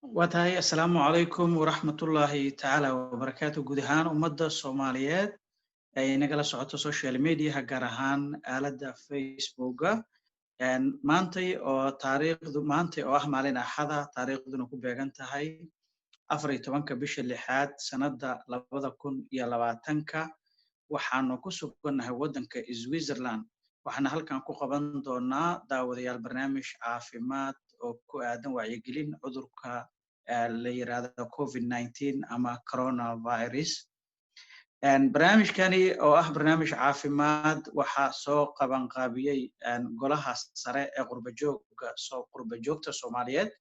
وتهي السلام عليكم ورحمة الله تعالى وبركاته جودهان ومدة الصوماليات أي نقل سعوت السوشيال ميديا هجرهان آلة فيسبوك مانتي أو تاريخ مانتي أو أهم علينا حدا تاريخ ذنو كبيران تهي أفري توانك بيش اللي حاد سند لبضا كون يلواتنك وحانو كسو كنا هودنك إزويزرلاند وحنا هلكان كو قبان دونا داوديال برنامج عافيمات أو كو آدن وعيقلين عذرك اللي يراد كوفيد-19 أما كورونا فيروس barnaamijkani oo ah barnaamij caafimaad waxaa soo qaban qaabiyey golaha sare ee qurba joogta Soomaaliyeed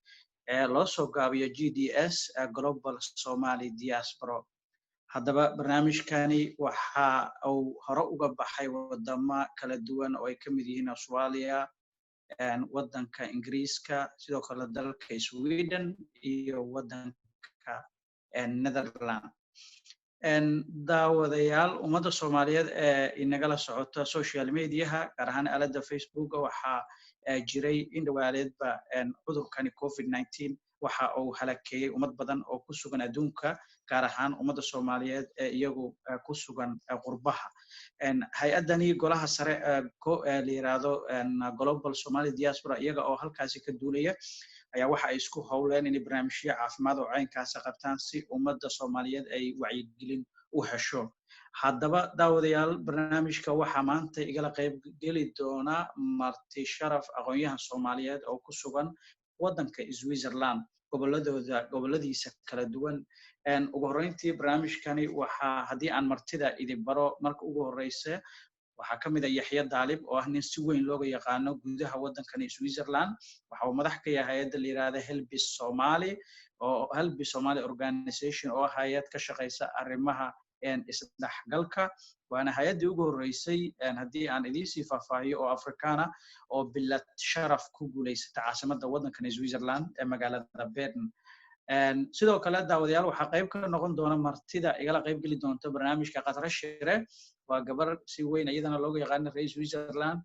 ee loo soo gaabiyo GDS Global Somali Diaspora. haddaba barnaamijkani waxa uu hore uga baxay wadamo kala duwan oo ay ka mid yihiin Australia, wadanka Ingiriiska, sidoo kale dalka Sweden iyo wadanka Netherlands. daawadayaal ummadda Soomaaliyeed ee inagala socota social mediaha gaar ahaan aalada Facebook waxa jiray in dhawaaleedba cudurkani COVID-19 waxa uu halakeeyay ummad badan oo ku sugan adduunka gaar ahaan ummadda Soomaaliyeed ee iyagu ku sugan qurbaha. hay-adani golaha sare la yiraahdo Global Somali Diaspora iyaga oo halkaasi ka duulaya ayaa waxa ay isku howleen in barnaamijyo caafimaad oo caynkaas qabtaan si ummadda Soomaaliyeed ay wacyigelin u hesho. haddaba daawadayaal barnaamijka waxa maanta igala qayb geli doona marti sharaf aqoonyahan Soomaaliyeed oo ku sugan wadanka Switzerland goboladiisa kala duwan. ugu horreyntii barnaamijkani waxa haddii aan martida idin baro marka ugu horreysa waxaa ka mid ah Yaxya Daalib oo ah nin si weyn looga yaqaano gudaha waddankan Switzerland. waxa uu madax ka yahay hay'adda la yiraahdo Help Somali Organization oo hay'ad ka shaqeysa arrimaha isdhexgalka. waana hay'addii ugu horreysay haddii aan idin sii faahfaahiyo oo Afrikaana oo bilad sharaf ku guuleysatay caasimadda waddankan Switzerland ee magaalada Bern. sidoo kale daawadayaal waxaa qayb ka noqon doona martida igala qayb geli doonta barnaamijka Qatra Shire. waa gabar si weyn iyadana looga yaqaan reer Switzerland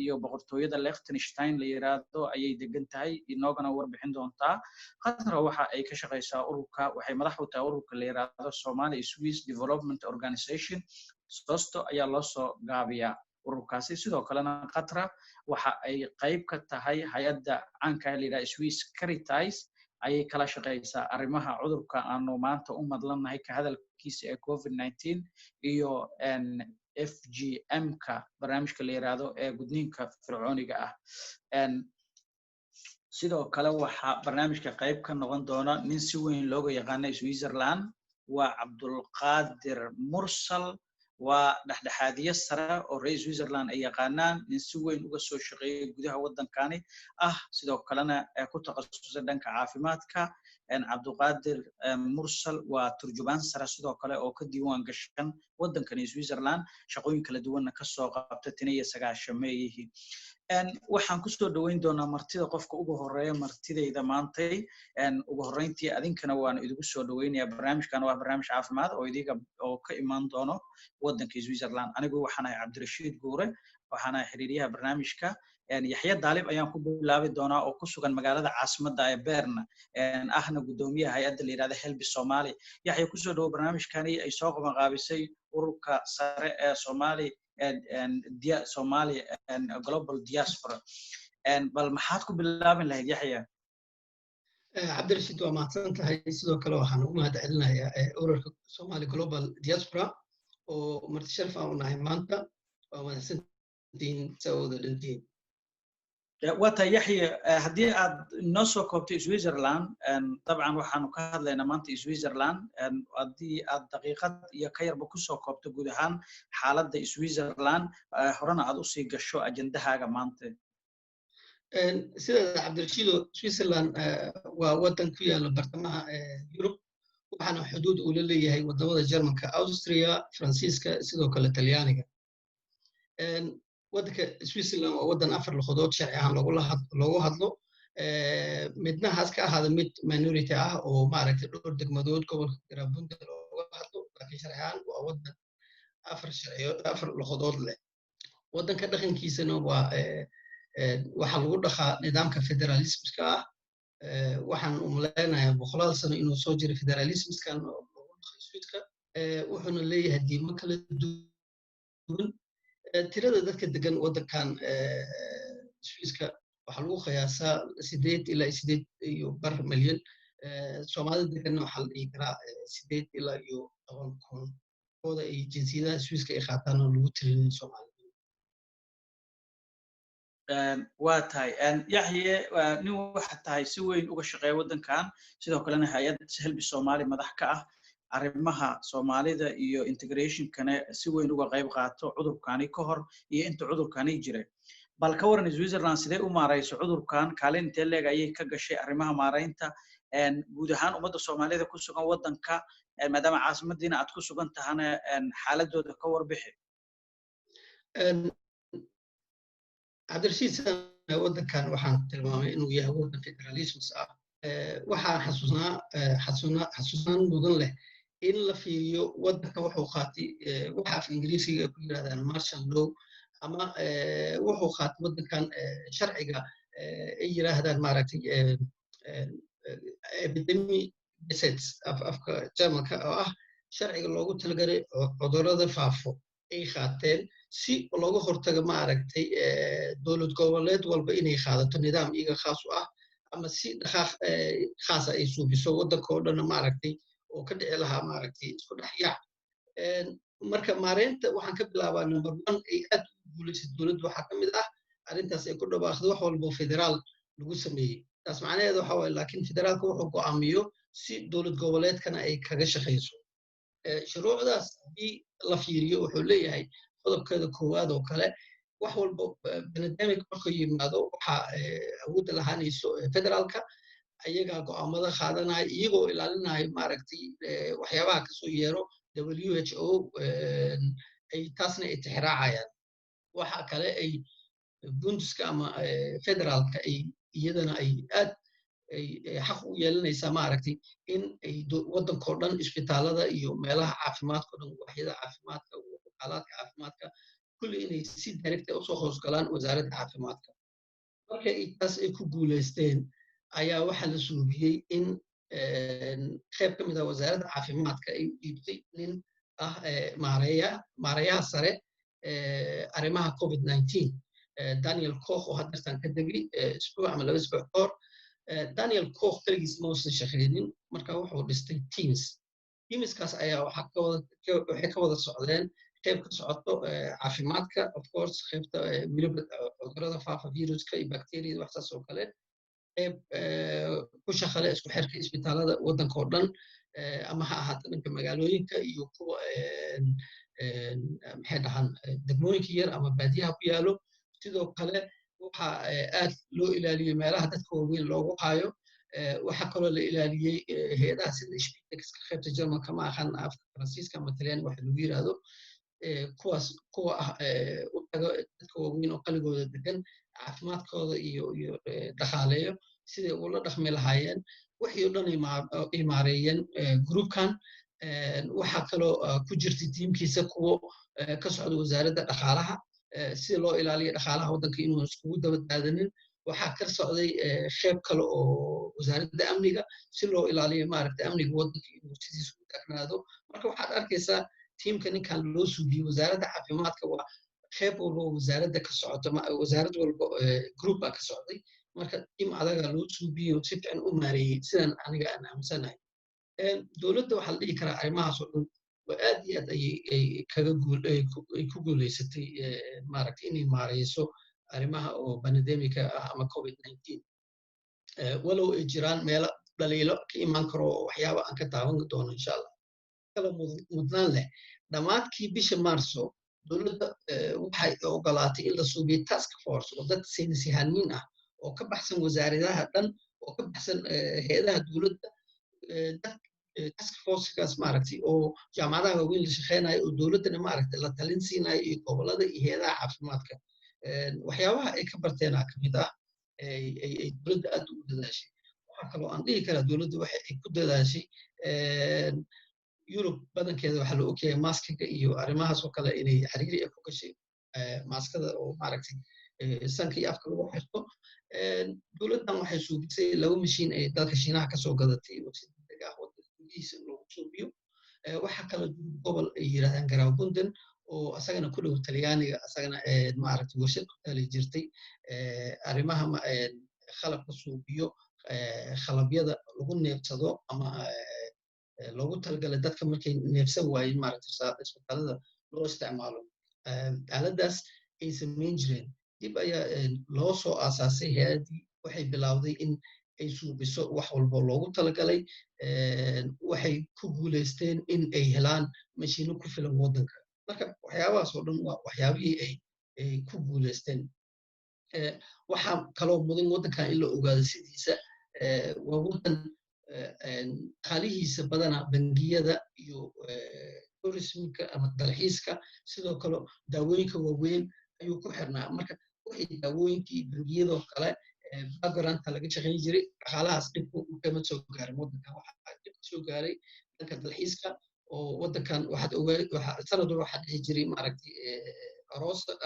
iyo boqortooyada Liechtenstein la yiraahdo ayay degan tahay inoogana warbixin doontaa. Qatra waxa ay ka shaqeysaa ururka waxay madax u tahay ururka la yiraahdo Somali Swiss Development Organization SOSTO ayaa loo soo gaabiyaa ururkaasi. sidoo kalena Qatra waxa ay qayb ka tahay hay'adda caanka la yiraahdo Swiss Caritas ayay kala shaqeysaa arrimaha cudurka aanu maanta u madlanahay ka hadalkiisa ee COVID-19 iyo FGM-ka barnaamijka la yiraahdo ee gudniinka fircooniga ah. sidoo kale waxa barnaamijka qayb ka noqon doona nin si weyn looga yaqaan Switzerland waa Cabdulqaadir Mursal. waa dhexdhexaadiye sare oo reer Switzerland ay yaqaanaan nin si weyn uga soo shaqeeyay gudaha waddankani sidoo kalena ku takhasusay dhanka caafimaadka. Cabdulqaadir Mursal waa turjubaan sare sidoo kale oo ka diiwaan gashan waddankani Switzerland shaqooyin kala duwan ka soo qabtay 1990. waxaan ku soo dhaweyn doonaa martida qofka ugu horeeya martidayda maantay. ugu horreyntii adinkana waan idigu soo dhaweynayaa. barnaamijkan waa barnaamij caafimaad oo idiga oo ka imaan doono waddanka Switzerland. anigu waxaan ahay Cabdirashiid Guure, waxaan ahay xiriiriyaha barnaamijka. Yaxya Daalib ayaan ku bilaabi doonaa oo ku sugan magaalada caasimadda ee Bern ahna gudoomiyaha hay'adda la yiraahdo Help Somali. Yaxya ku soo dhawo barnaamijkani ay soo qaban qaabisay ururka sare ee Somali Global Diaspora. bal maxaad ku bilaabi lahayd Yaxya? Cabdirashiid waa mahadsan tahay. sidoo kale waxaan ugu mahadcelinayaa ururka Somali Global Diaspora oo marti sharaf aan u nahay maanta. waa mahadsantihiin sawada dhantiin. wata Yaxya haddii aad noo soo koobtay Switzerland dabcan waxaanu ka hadlaynaa maanta Switzerland. haddii aad daqiiqad iyo ka yarba ku soo koobto guud ahaan xaaladda Switzerland horena aad u sii gasho ajandahaaga maanta. sida Cabdirashiid Switzerland waa waddan ku yaala bartamaha Yurub waxaana xuduud uu la leeyahay wadamada Jarmalka, Austria, Faransiiska sidoo kale Talyaaniga. waddanka Switzerland waa waddan 4 luqadood sharci ahaan loogu hadlo. midna has ka ahaada mid minority ah oo maaragtay dhowr degmadood gobolka Graubünden looga hadlo. laakiin sharci ahaan waa waddan 4 luqadood leh. waddanka dhaqankiisana waa waxa lagu dhaqaa nidaamka federalismka ah waxaan u maleynayaa boqolaal sano inuu soo jiray federalismskan loogu dhaqay Swiiska wuxuuna leeyahay diimo kala duwan tirada dadka degan waddankan Swiiska waxaa lagu qiyaasaa 8 ilaa 8.5 milyan Soomaalida deganna waxaa la dhihi karaa 8 ilaa 10 kun ooda ay jinsiyadaha Swiiska ay qaataan oo lagu tiriyay Soomaalida waa tahay yaxye nin waxa tahay si weyn uga shaqeeya waddankan sidoo kalena hay'ad helbi Soomaali madax ka ah arrimaha Soomaalida iyo integrationkana si weyn uga qayb qaato cudurkani ka hor iyo inta cudurkani jiray bal ka waran Switzerland sidee u maarayso cudurkan kaalin intee leeg ayay ka gashay arrimaha maaraynta guud ahaan ummadda Soomaalida ku sugan waddanka maadaama caasimadiina aad ku sugan tahana xaaladooda ka warbixi cabdirashiid waddankan waxaan tilmaamay inuu yahay waddan federalisms ah waxaan xasuusnaan mudan leh in la fiiriyo waddanka wuxuu qaatay waxa af ingiriisiga ku yiraahdaan martial law ama wuxuu qaatay waddankan sharciga ay yiraahdaan maaragtay epidemic gesetzes afka Germanka oo ah sharciga loogu talagalay cudurrada faafo ay qaateen si looga hortago maaragtay dowlad goboleed walba inay qaadato nidaam iyaga khaas u ah ama si dhaqaaq khaas ah ay suubiso waddanka oo dhan maaragtay oo ka dhici lahaa maaragtay isku dhex yaac marka maareynta waxaan ka bilaabaa number 1 ay aad u guuleysay dowladda waxaa ka mid ah arrintaas ay ku dhawaaqday wax walba federaal lagu sameeyey taas macnaheedu waxa waaye laakiin federaalka wuxuu go'aamiyo si dowlad goboleedkana ay kaga shaqayso shuruucdaas haddii la fiiriyo wuxuu leeyahay qodobkeeda koowaad oo kale wax walba pandemic markuu yimaado waxaa awoodda lahaanayso federaalka ayagaa go'aamada qaadanaya iyagoo ilaalinaya maaragtay waxyaabaha kasoo yeero WHO ay taasna ay tixraacayaan waxa kale ay bunduska ama federaalka ay iyadana ay aad ay xaq u yeelanaysaa maaragtay in ay waddankoo dhan isbitaalada iyo meelaha caafimaadka dhan waxyada caafimaadka xaaladka caafimaadka kulli inay si direct ah usoo hoosgalaan wasaaradda caafimaadka marka taas ay ku guuleysteen ayaa waxaa la suubiyey in qayb ka mid ah wasaaradda caafimaadka ay dhiibtay nin ah maareeyaha sare arrimaha COVID-19 Daniel Koch oo haddeertan ka degay isbuuc ama 2 isbuuc kahor Daniel Koch kaligiis ma uusan shaqaynin marka wuxuu dhistay teamskaas ayaa waxay ka wada socdeen qayb ka socoto caafimaadka of course qaybta weliba cudurrada faafa viruska iyo bacteriyada wax saas oo kale qayb ku shaqale isku xirka isbitaalada waddanka oo dhan ama ha ahaato dhanka magaalooyinka iyo kuwa maxay dhahaan degmooyinka yar ama baadiyaha ku yaalo sidoo kale waxa aad loo ilaaliyey meelaha dadka waaweyn loogu hayo waxa kaloo la ilaaliyey hay'adaha sida Spitexka qaybta Jarmalka ma aqaan afka Faransiiska ama Talyaani waxa lagu yiraahdo kuwa ah u tago dadka waaweyn oo qaligooda degan caafimaadkooda iyo dhaqaaleeyo sidii ula dhaqmi lahaayeen wixii oo dhan ay maareeyeen groupkan waxa kaloo ku jirtay tiimkiisa kuwa ka socda wasaaradda dhaqaalaha si loo ilaaliyo dhaqaalaha waddanka inuu iskugu daba daadanin waxaa ka socday qayb kale oo wasaaradda amniga si loo ilaaliyo maaragtay amniga waddanka inuu sidiisa u taagnaado marka waxaad arkaysaa tiimka ninkan loo suubiyey wasaaradda caafimaadka waa qayb walba wasaaradda ka socoto wasaarad walba group baa ka socday marka tiim adaga loo suubiyey oo si fiican u maareeyey sidan aniga aan aaminsanahay dowladda waxaa la dhihi karaa arrimahaas oo dhan waa aad iyo aad ay ku guuleysatay maaragtay inay maareyso arrimaha oo pandemika ah ama COVID-19 walow ay jiraan meelo dhaliilo ka imaan karo oo waxyaaba aan ka taaban doono insha allah kala mudnaan leh dhammaadkii bisha Maarso dowladda waxay ogolaatay in la suubiyo task force oo dad saynis yahaniin ah oo ka baxsan wasaaradaha dhan oo ka baxsan hay'adaha dowladda task forcekaas maaragtay oo jaamacadaha waaweyn la shaqeynayo oo dowladdana maaragtay la talin siinayo iyo gobollada iyo hay'adaha caafimaadka waxyaabaha ay ka barteenaa ka mid ah ay dowladda aad ugu dadaashay waxaa kaloo aan dhihi karaa dowladda waxa ay ku dadaashay Yurub badankeeda waxaa la ogyahay maaskiga iyo arrimahaas oo kale inay xiriiri ku gashay maaskada oo maaragtay sanka iyo afka lagu xirto dowladdan waxay suubisay laba mashiin ay dalka shiinaha kasoo gadatay oo si degdeg ah waddanka gudihiisa in loogu suubiyo waxaa kaloo jiro gobol ay yidhahdaan Graubünden oo asagana ku dhow Talyaaniga asagana maaragtay warshad ku taali jirtay arrimaha qalabka suubiyo qalabyada lagu neefsado ama loogu talagalay dadka markay neefsan waayeen maaragtay isbitaalada loo isticmaalo aaladaas ay samayn jireen dib ayaa loo soo aasaasay hay-addii waxay bilowday in ay suubiso wax walbo loogu talagalay waxay ku guulaysteen in ay helaan mashiino ku filan waddanka marka waxyaabahaas oo dhan waa waxyaabihii ay ku guulaysteen waxaa kaloo mudan waddankan in la ogaado sidiisa waa waddan qaalihiisa badana bangiyada iyo tourismka ama dalxiiska sidoo kale daawooyinka waaweyn ayuu ku xirnaa marka wixii daawooyinkii bangiyadoo kale backgroundka laga shaqayn jiray dhaqaalahaas dhibku kama soo gaarin waddankan waxaa dhib ka soo gaaray dhanka dalxiiska oo waddankan sanadwar waxaa dhici jiray maaragtay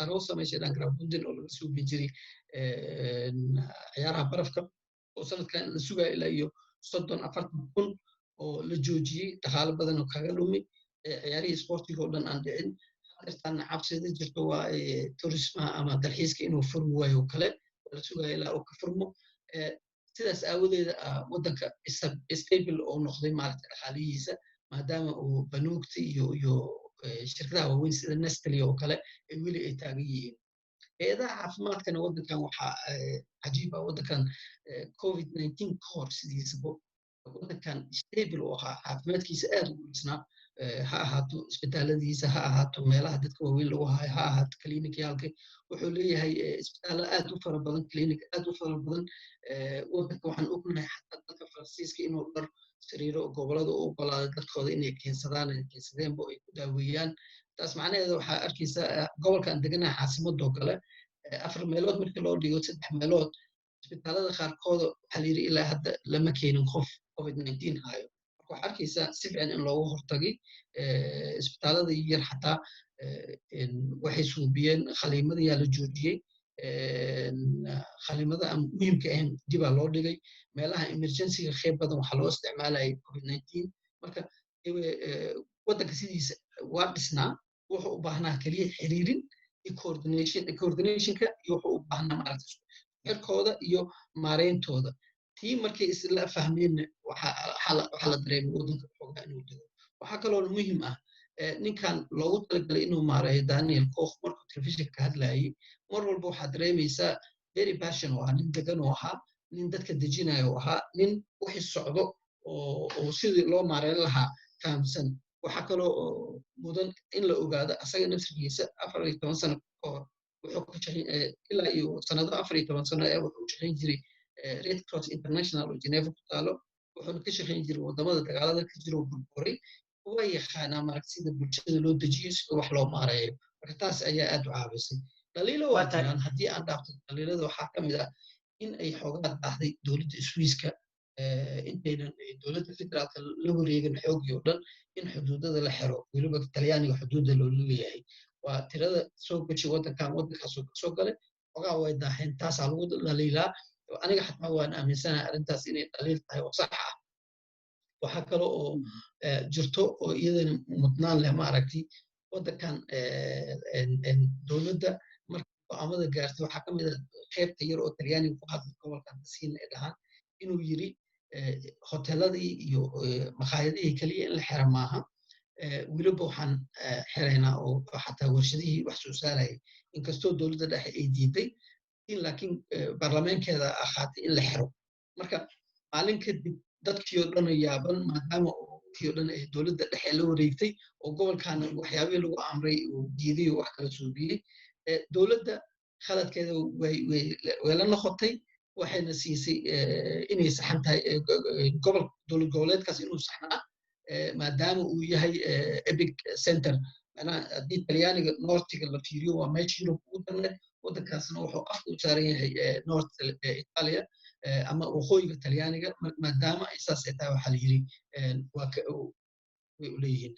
aroosa meesha dhan Graubünden oo laga suubi jiray ciyaaraha barafka oo sanadkan la sugaa ilaa iyo 30-40 kun oo la joojiyey dhaqaale badan oo kaga lumi ciyaarihii sportiga oo dhan aan dhicin hadeertaan cabsida jirto waa tourismaha ama dalxiiska inuu furmi waayo kale la sugaa ilaa uu ka furmo sidaas aawadeeda waddanka stable oo noqday maaragtay dhaqaalihiisa maadaama uu banuugta iyo shirkadaha waaweyn sida Nestle oo kale ay weli ay taagan yihiin hay'adaha caafimaadkana waddankan waxaa cajiib ah waddankan COVID-19 ka hor sidiisaba waddankan stable oo ahaa caafimaadkiisa aad u dhisnaa ha ahaato isbitaaladiisa ha ahaato meelaha dadka waaweyn lagu hayo ha ahaato clinicyaalka wuxuu leeyahay isbitaallo aad u fara badan clinic aad u fara badan waddanka waxaan ognahay xataa dalka Faransiiska inuu dhar sariiro gobolada u oggolaaday dadkooda inay keensadeenba ay ku daaweeyaan taas macnaheeda waxaa arkaysaa gobolkan deganaha caasimadoo kale 4 meelood markii loo dhigo 3 meelood isbitaalada qaarkooda waxaa la yidhi ilaa hadda lama keenin qof COVID-19 hayo marka waxaa arkaysaa si fiican in looga hortagay isbitaalada yar xataa waxay suubiyeen khaliimadayaa la joojiyey khaliimada aan muhiimka ahayn dibaa loo dhigay meelaha emergencyga qayb badan waxaa loo isticmaalayay COVID-19 marka waddanka sidiisa waa dhisnaa wuxuu u baahnaa keliya xiriirin iyo coordinationka iyo wuxuu u baahnaa maaragtay xirkooda iyo maareyntooda tii markay isla fahmeenna waxaa la dareemay waddanka xoogaa inuu dego waxaa kaloo muhiim ah ninkan loogu talagalay inuu maareeyo Daniel Koch markuu telefishinka ka hadlayay mar walba waxaad dareemaysaa very passion oo nin degan oo ahaa nin dadka dejinayo oo ahaa nin wixii socdo oo sidii loo maareyn lahaa fahamsan waxaa kaloo mudan in la ogaado asaga nafsigiisa 14 sano ka hor wuxuu ka shaqeyn ilaa iyo sanado 14 sano wuxuu u shaqeyn jiray Red Cross International oo Geneva ku taalo wuxuuna ka shaqeyn jiray wadamada dagaalada ka jira oo burburay waa yaqaanaa maaragtay sida bulshada loo dejiyo sida wax loo maareeyo marka taas ayaa aad u caawisay dhaliilo waa jiraan haddii aan dhaafto dhaliilada waxaa ka mid ah in ay xoogaa daahday dowladda Swiiska intaynan dowladda federaalka la wareegin xoogii oo dhan in xuduudada la xiro weliba Talyaaniga xuduudda loo leeyahay waa tirada soo gashay waddankaas soo galay xoogaa way daaheen taasaa lagu dhaliilaa aniga xataa waan aaminsanahay arrintaas inay dhaliil tahay oo sax ah waxaa kale oo jirto oo iyadana mudnaan leh maaragtay waddankan dowladda marka go'aamada gaartay waxaa ka mid ah qaybta yar oo Talyaaniga ku hadla gobolkan Tasiina ay dhahaan inuu yiri hoteeladii iyo maqaayadihii kaliya in la xiro maaha weliba waxaan xiraynaa oo xataa warshadihii wax soo saarayay inkastoo dowladda dhexe ay diiday laakiin baarlamaankeeda qaatay in la xiro marka maalin kadib dadkii oo dhan yaaban maadaama kii oo dhan ay dowladda dhexe la wareegtay oo gobolkan waxyaabihii lagu amray uu diiday oo wax kala suubiyey dowladda khaladkeeda way la noqotay waxayna siisay inay saxan tahay dowlad goboleedkaas inuu saxnaa maadaama uu yahay epic center macnaha haddii talyaaniga nortiga la fiiriyo waa meesha yurub ugu darneed waddankaasna wuxuu afka u saaran yahay north italia ama waqooyiga talyaaniga maadaama ay saas ay tahay waxaa la yiri way u leeyihiin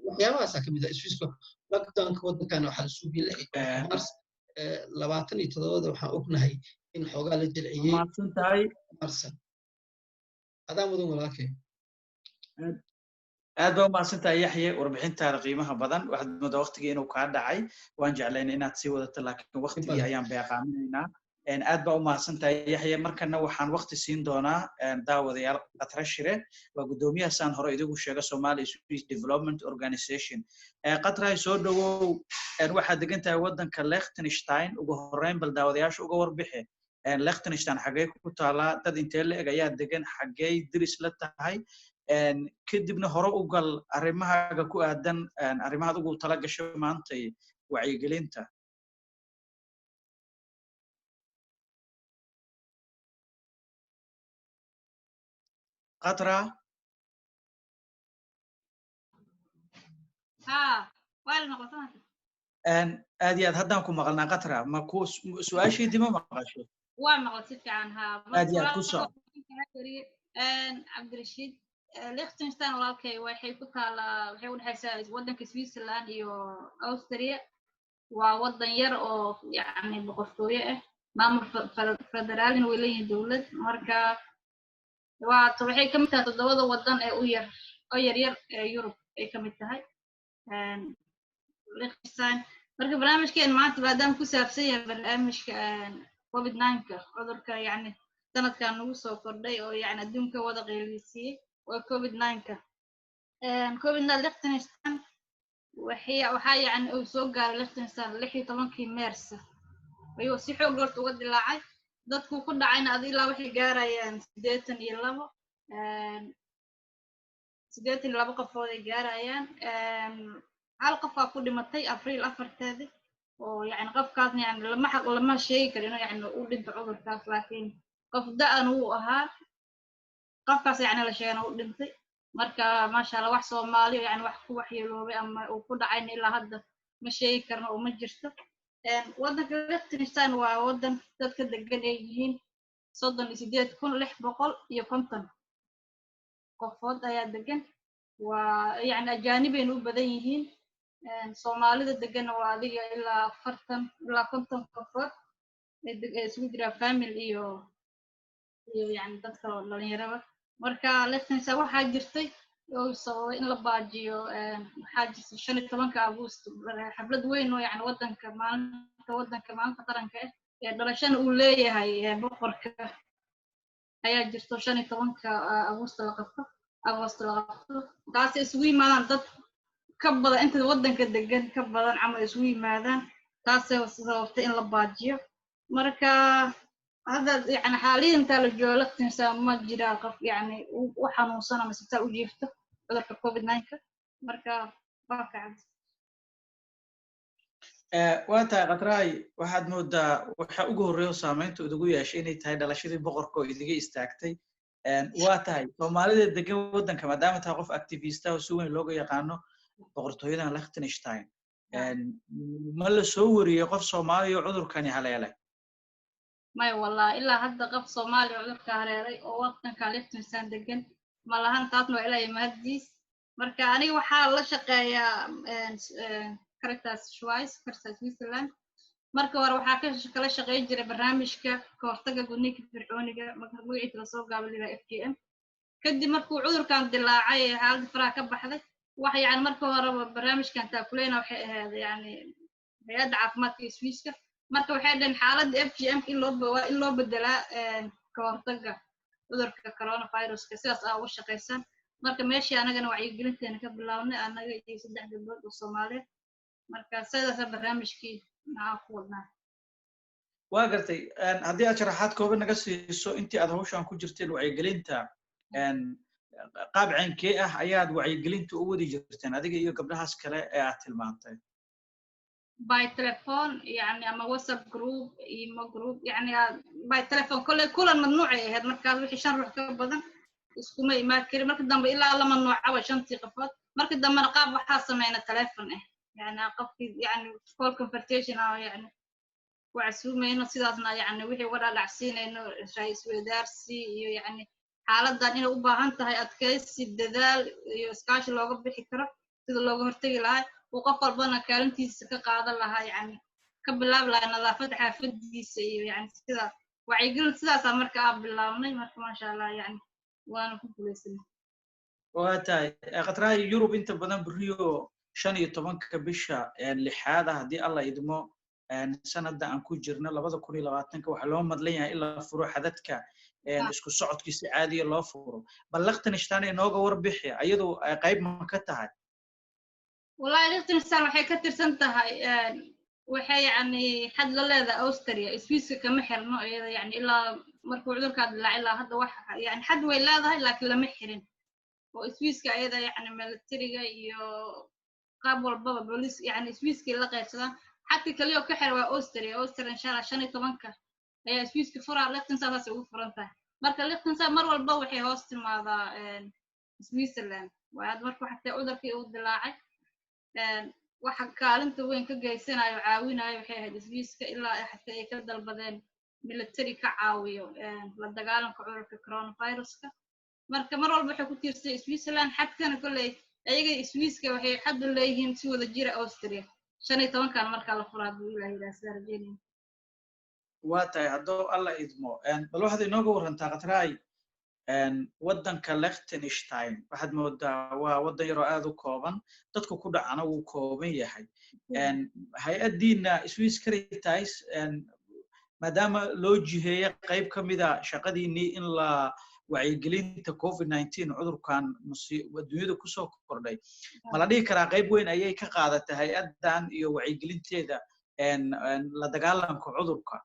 waxyaabahaasaa ka mid ah swiiska lockdownka waddankan waxaa la suubiyey 16 mars 27 waxaan ognahay in xoogaa la jilciyey mahadsantahay marsan adaa mudan walaalkay aad baa u mahadsantahay yaxye warbixintaada qiimaha badan waxaad moodaa waqtigii inuu kaa dhacay waan jeclaynay inaad sii wadato laakiin waqtigii ayaan beeqaaminaynaa aad baa u mahadsantahay yaxye markana waxaan waqti siin doonaa daawadayaal Qatra Shire waa guddoomiyaha saan hore idigu sheega Somali Swiss Development Organization Qatra soo dhawow waxaad degan tahay waddanka Liechtenstein ugu horreyn bal daawadayaasha uga warbixi Liechtenstein xagee ku taala dad intee la eg ayaa degan xagee diris la tahay kadibna hore u gal arrimahaaga ku aadan arrimaha ugu tala gasho maanta wacyigelinta Qatra wal noqotaa aad iyo aad haddaan ku maqalnaa Qatra ma ku su'aashii dima maqasho waa maqal si fiican aad iyo aad ku soo Cabdirashiid Liechtenstein walaalkay waxay ku taalaa waxay u dhaxaysaa waddanka Switzerland iyo Austria waa waddan yar oo yacni boqortooyo ah maamul federaalna way leeyihiin dowlad marka waxay ka mid tahay 7 waddan ee u yar oo yar ee Yurub ay ka mid tahay Liechtenstein marka barnaamijkeen maanta maadaama ku saabsan yahay barnaamijka COVID-19 cudurka yacni sanadkan nagu soo kordhay oo yacni adduunka wada qeylisiiyey waa COVID-19 COVID-19 Liechtenstein waxaa yacni uu soo gaaray Liechtenstein 16 Maars ayuu si xoog horta uga dilaacay dadku ku dhacayna adilaa waxay gaarayaan 82 qofood ay gaarayaan hal qof ku dhimatay Abriil 4teedii oo yacni qofkaasna yacni lama sheegi karo inuu yacni uu dhinto cudurkaas laakiin qof da'an uu ahaa qofkaas yacni la sheegay uu dhintay marka maasha Allah wax Soomaali yacni wax ku waxyeeloobay ama uu ku dhacay ilaa hadda ma sheegi karno oo ma jirto waddanka Liechtenstein waa waddan dadka degan ay yihiin 38,650 qofood ayaa degan waa yacni ajaanibeen u badan yihiin Soomaalida degan waa adiga ilaa 40 ilaa 50 qofood ee isugu jira family iyo yacni dadka dhalinyarada marka Liechtenstein waxaa jirtay oo sababay in la baajiyo waxaa jirtay 15 August xaflad weyn oo yacni maalinta qaranka ee dhalashada uu leeyahay boqorka ayaa jirto 15 August la qabto taas isugu yimaadaan dad ka badan inta waddanka degan ka badan ama isugu yimaadaan taasoo sababtay in la baajiyo marka هذا يعني حاليا تلجوا لقتنسا ما جرى قف يعني وحنوصنا مسبتا وجيفته عذر كوفيد-19 مركا باكعد waata Qatraay waxaad moodaa waxa ugu horeeyo saameynta ugu yeeshay inay tahay dhalashadii boqorka oo idiga istaagtay waa tahay Soomaalida degan waddanka maadaama tahay qof activist ah oo si weyn looga yaqaano boqortooyada Liechtenstein ma la soo wariyay qof Soomaali oo cudurkani haleelay ما والله إلا هذا قف صومالي عذر كهريري أو وقتنا كاليختنستان دقن ما لهن تاتنو إلى مهديس مركا أني وحال الله شقايا كاركتاس شوايس كاركتاس سويسرلاند مركا وروحا كلا شقايا جري برنامجكا كورتاقا قونيك فرعونيكا مقوعي تلسوق قابل إلى FGM كدي مركو عذر كان دلاعي حال فراكا بحثي وحي يعني مركا ورا برنامج كان تاكلين هذا يعني هياد عافمات في سويسكا marka waxay dhan xaaladda FGM in loo bedelaa ka hortagga cudurka coronavirus-ka sidaas ah u shaqeysan marka meeshii anagana wacyigelinteena ka bilaabnay anaga iyo 3 gabdhood oo Soomaaliyeed marka sidaas barnaamijkii aan ku wadnaa waa gartay haddii aad sharaxaad kooban naga siiso intii aad hawshan ku jirteen wacyigelinta qaab caynkee ah ayaad wacyigelinta u wadi jirteen adiga iyo gabdhahaas kale ee aad tilmaantay by telephone يعني أما WhatsApp group إيمو group يعني by telephone كل ممنوع هاد مركز وحي شان روح كبدن اسكوما ما كري مركز دم إلا الله ممنوع عوا شنتي قفات مركز دم رقاب وحاسة معنا تلفون يعني قفتي يعني call conversation أو يعني وعسومة إنه سيداتنا يعني وحي ورا العسين إنه رئيس ودارسي يعني حالة دان إنه أباهنت هاي أتكيس الدلال يسكاش اللوغو بحكرة سيد اللوغو هرتقي لهاي وقفل بنا كارنتيس كقاعدة لها يعني ka bilaab lahay nadaafadda xaafadiisa iyo yani sida wacyigelin sidaasa marka aan bilaabnay marka maasha allah yani waana ku guulaysanay waa tahay qatraay yurub inta badan beriyo 15 bisha lixaad haddii alla idmo sanada aan ku jirno 2020 waxa loo madlan yahay ilaa furo xadadka isku socodkiisa caadiga loo furo bal Liechtenstein inooga warbixi ayadoo qayb ma ka tahay wallahi Liechtenstein waxay ka tirsan tahay waxay yani xad la leedahay Austria Swiss kama xirno iyada yani ilaa markuu cudurka dilaa ilaa hadda wax yani xad way leedahay laakiin lama xirin oo Swiss ayada yani militariga iyo qaab walbaba booliis yani Swiss la qaybsada حتى كليو كحر وأوستريا إن شاء الله 15 ayaa Swiss furaa Liechtenstein saas ugu furantahay marka Liechtenstein mar walba waxay hoos timaadaa Switzerland waa marka xataa cudurkii uu dilaacay waxa kaalinta weyn ka geysanayo caawinayo waxay ahayd Swiss-ka ilaa xataa ay ka dalbadeen military ka caawiyo la dagaalanka cudurka coronavirus-ka marka mar walba waxay ku tiirsan Switzerland xadkana kulay ayaga Swiss-ka waxay xad u leeyihiin si wada jira Austria 15 kan marka la furaa buu ilaahay raasarjeen waa tahay haddoo alla idmo bal waxaad inooga warantaa qatraay wadanka Liechtenstein waxaad moodaa waa wadan yar oo aad u kooban dadku ku dhacana wuu kooban yahay hay'adiina Swiss Caritas maadaama loo jiheeyo qayb ka mid ah shaqadiinii in la wacyigelinta COVID-19 cudurkan adduunyada ku soo kordhay ma la dhihi karaa qayb weyn ayay ka qaadatay hay'adan iyo wacyigelinteeda la dagaalanka cudurka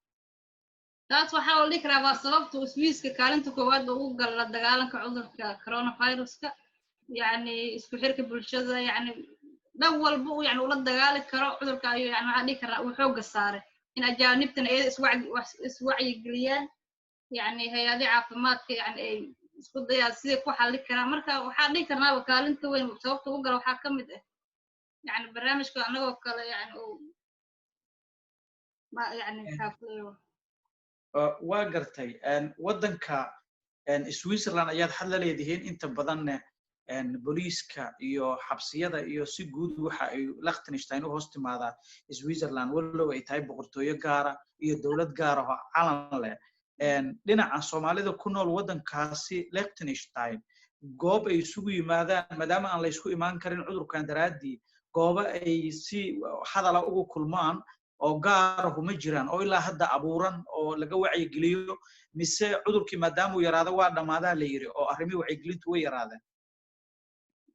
taas waxa la dhihi karaa waa sababta Swiss-ka kaalinta koowaad ugu gal la dagaalanka cudurka coronavirus-ka yani isku xirka bulshada yani dhan walba uu yani ula dagaali karo cudurka ayuu yani waxa dhihi karaa uu xoog saaray in ajaanibtana ay iswacyigeliyaan يعني هيادي عافمادك يعني isku dayay sidii ku xalli karaa marka waxa dhihi karnaa kaalinta weyn sababta ugu gal waxa kamid ah yani barnaamijka anagoo kale yani ma yani xaafado waa gartay wadanka Switzerland ayaad xal la leedahay inta badan booliiska iyo xabsiyada iyo si guud waxa ay Liechtenstein u hoos timaadaa Switzerland walow ay tahay boqortooyo gaar ah iyo dawlad gaar ah oo calan leh dhinaca Soomaalida ku nool wadankaasi Liechtenstein goob ay isugu yimaadaan maadaama aan la isku imaan karin cudurkan daraadii goob ay si hadala ugu kulmaan oo gaar ah uma jiraan oo ilaa hadda abuuran oo laga wacyigeliyo mise cudurkii maadaama uu yaraado waa dhamaadaa la yiri oo arrimii wacyigelintu way yaraadeen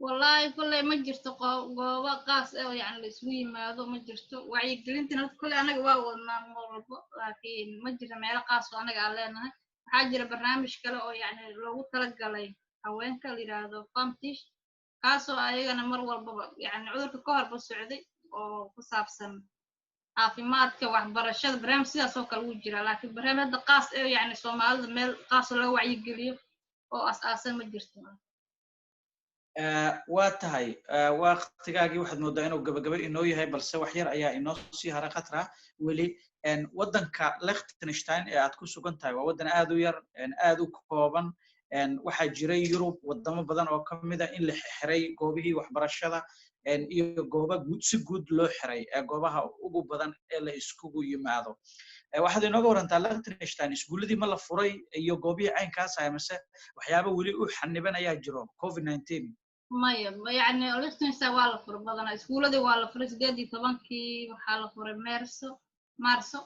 والله كل ما جرت قوة قاس أو يعني السوي ما ذو ما جرت وعي قلنتنا كل أنا قوة لكن ما جرت ما قاس وأنا قالنا حاجة برنامج كلا أو يعني لو تلقى لي أوين كلي هذا فهمتيش قاسوا أنا مرة يعني عذر كهر بالسعودي أو كصاب سن عافيمات كواحد برشة برنامج سياسة كالوجرة لكن برنامج هذا قاس أو يعني سومال مل قاس لو وعي قليل أو أساسا ما جرت waa tahay waqtigaagii waxaad moodaa inuu gabagaba inoo yahay balse wax yar ayaa inoo sii hara khatra weli wadanka Liechtenstein ee aad ku sugan tahay waa wadan aad u yar aad u kooban waxaa jiray Yurub wadamo badan oo kamid ah in la xiray goobihii waxbarashada iyo goobo si guud loo xiray goobaha ugu badan ee la iskugu yimaado waxaad inooga warantaa Liechtenstein iskuuladii ma la furay iyo goobihii caynkaas ah mise waxyaabo weli u xaniban ayaa jiro COVID-19 maya يعني Liechtenstein waa la furay badan iskuuladii waa la furay 18 waxa la furay Maarso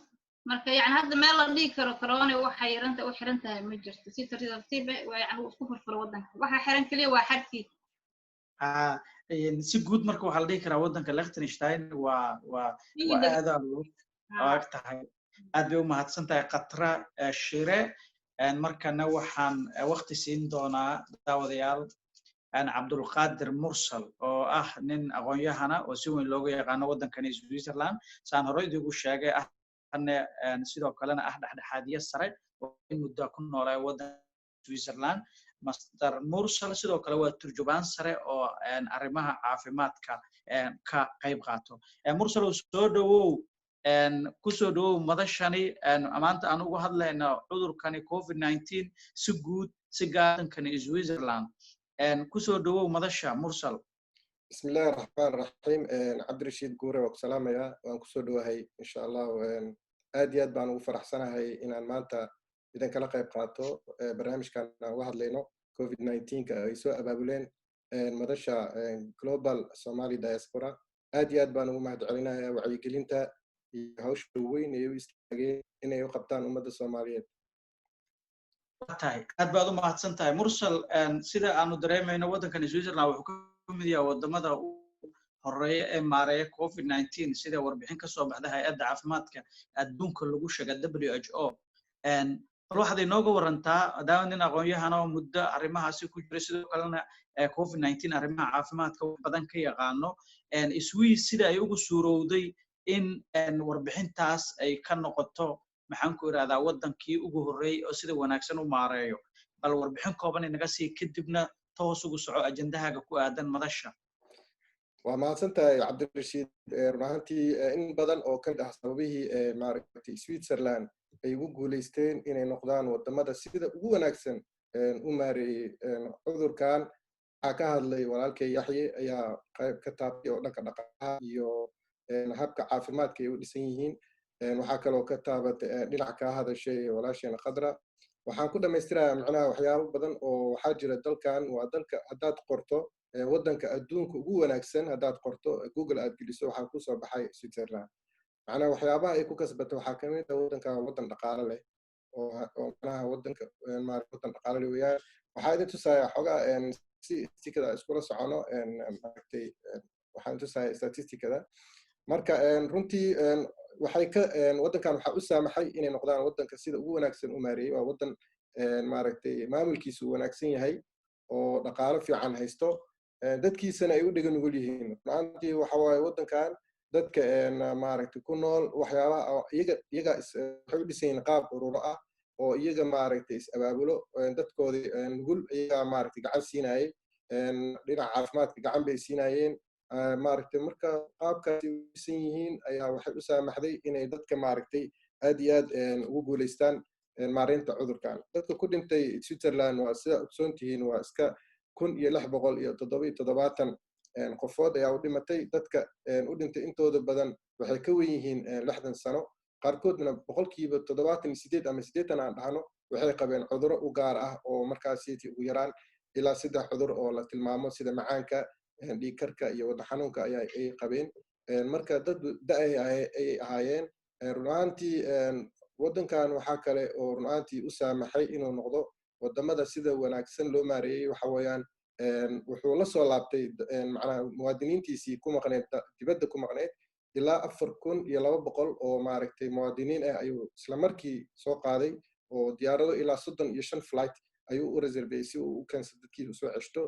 marka yani hadda meel la dhigi karo corona waxa u xirantahay ma jirto si tartiib waa yani isku furfuro wadanka waxa xiran kaliya waa xadkii si guud marka waxa la dhigi karaa wadanka Liechtenstein waa aad tahay aad bay u mahadsantahay Khatra Shire markana waxaan waqti siin doonaa daawadayaal Abdulqaadir Mursal oo ah nin aqoon-yahana oo si weyn looga yaqaan wadankan Switzerland saan hore idigu sheegay sidoo kalena dhexdhexaadiye sare oo muddo ku noolaa wadanka Switzerland Master Mursal sidoo kale waa turjubaan sare oo arrimaha caafimaadka ka qayb qaato Mursal soo dhawow ku soo dhawow madashani maanta aan ugu hadlayno cudurkani COVID-19 si guud si gaarkan Switzerland ku soo dhawow madasha Mursal بسم الله الرحمن الرحيم. عبد الرشيد قوري وسلام يا وانكسو دوهي إن شاء الله. آديات بانو فرح سنة هاي إن المانتا إذا كلا قيب قاتو برنامج كان واحد لينو كوفيد 19 كيسوء أبابولين مدشة جلوبال سومالي دايسبورا. آديات بانو مهد علينا وعي قلينتا هوش وين يستاقين إن يقبطان أمد الصوماليات. tahay aad baad u mahadsan tahay mursal sida aanu dareemayno waddankan Switzerland wuxuu ka mid yahay wadamada u horeeya ee maareeya COVID-19 sida warbixin ka soo baxday hay'adda caafimaadka adduunka lagu sheegay WHO bal waxaad inooga warantaa maadaama nin aqoon-yahan oo muddo arrimahaasi ku jiray sidoo kalena COVID-19 arrimaha caafimaadka wax badan ka yaqaano Swiss sida ay ugu suurowday in warbixintaas ay ka noqoto maxaan ku iraadaa waddankii ugu horreeyay oo sida wanaagsan u maareeyo bal warbixin kooban inaga sii kadibna toos ugu soco ajandahaaga ku aadan madasha waa mahadsantahay cabdirashiid run ahaantii in badan oo ka mid ah sababihii maaragtay Switzerland ay ugu guuleysteen inay noqdaan wadamada sida ugu wanaagsan u maareeyay cudurkan waxaa ka hadlay walaalkay Yaxye ayaa qayb ka taabtay oo dhanka dhaqaalaha iyo habka caafimaadka ay u dhisan yihiin waxaa kaloo ka taabatay dhinac ka hadashay walaasheena Khadra waxaan ku dhamaystirayaa macnaha waxyaabo badan oo waxaa jira dalkan waa dalka haddaad qorto waddanka adduunka ugu wanaagsan haddaad qorto Google aad geliso waxaa ku soo baxay Switzerland macnaha waxyaabaha ay ku kasbato waxaa ka mid ah waddanka waddan dhaqaale leh oo macnaha waddanka waddan dhaqaale leh weeyaan waxaa idin tusayaa xogaa statistikada iskula socono maaragtay waxaan tusayaa statistikada marka runtii waxay ka waddankan waxa u saamaxay inay noqdaan waddanka sida ugu wanaagsan u maareeyay waa waddan maaragtay maamulkiisu wanaagsan yahay oo dhaqaale fiican haysto dadkiisana ay u dhigan nugul yihiin maantii waxa waaye waddankan dadka maaragtay ku nool waxyaabaha iyaga waxay u dhisan yihiin qaab ururo ah oo iyaga maaragtay is abaabulo dadkoodii nugul iyaga maaragtay gacan siinayay dhinaca caafimaadka gacan bay siinayeen maaragtay marka qaabkaasi u dhisan yihiin ayaa waxay u saamaxday inay dadka maaragtay aad iyo aad ugu guuleystaan maareynta cudurkan dadka ku dhintay Switzerland waa sida ogsoon tihiin waa iska 1677 qofood ayaa u dhimatay dadka u dhintay intooda badan waxay ka weyn yihiin 60 sano qaarkoodna boqolkiiba 78 ama 80 aan dhahno waxay qabeen cudurro u gaar ah oo markaasi ugu yaraan ilaa 3 cudur oo la tilmaamo sida macaanka dhiig karka iyo wadna xanuunka ay qabeen marka dad da'ay ay ahaayeen run ahaantii waddankan waxaa kale oo run ahaantii u saamaxay inuu noqdo wadamada sida wanaagsan loo maareeyay waxa weeyaan wuxuu la soo laabtay macnaha muwaadiniintiisii ku maqneed dibadda ku maqneed ilaa 4200 oo maaragtay muwaadiniin ah ayuu isla markii soo qaaday oo diyaarado ilaa 35 flight ayuu u reservey si uu u keensan dadkii soo ceshto